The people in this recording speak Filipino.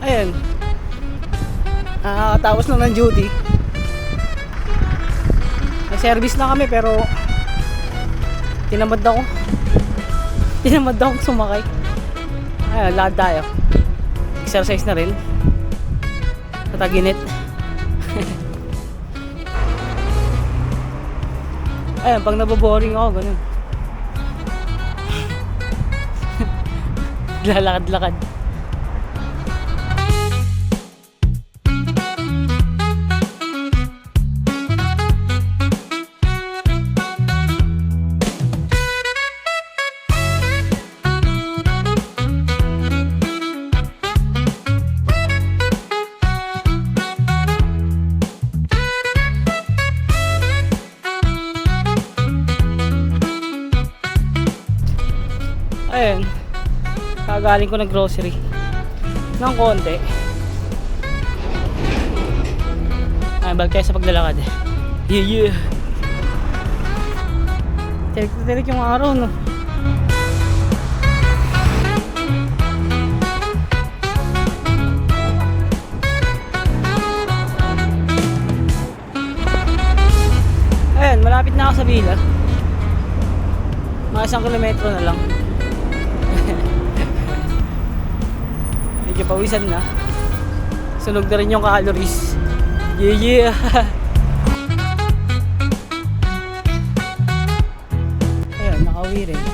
Ayun. Nakakatapos lang ng duty. May service na kami pero tinamad ako. Tinamad akong sumakay. Ayun, lakad tayo. Exercise na rin. Sa Taginit. Ayun, pag naboboring ako, ganun. Lalakad-lakad. Ayun, kagaling ko ng grocery ng konti. Ay, balik tayo sa paglalakad. Yeah. Tirik yung araw, no? Ayun, malapit na ako sa villa. Mga 1 kilometro na lang. Medyo pawisan na. Sunog na rin yung calories. Yeah. Ayun, nakauwi rin.